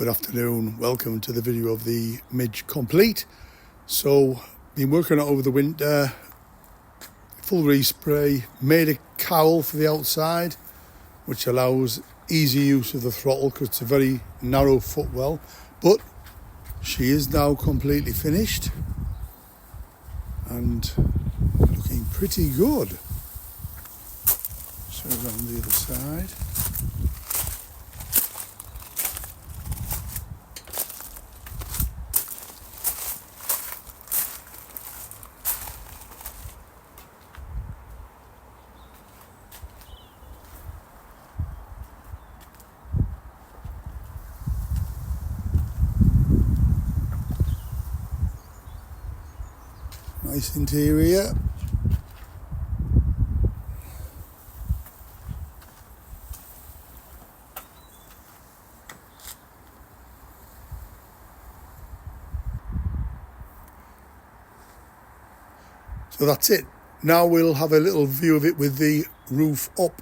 Good afternoon, welcome to the video of the Midge Complete. So, been working on it over the winter, full respray, made a cowl for the outside which allows easy use of the throttle because it's a very narrow footwell, but she is now completely finished and looking pretty good. So around the other side. Nice interior. So that's it. Now we'll have a little view of it with the roof up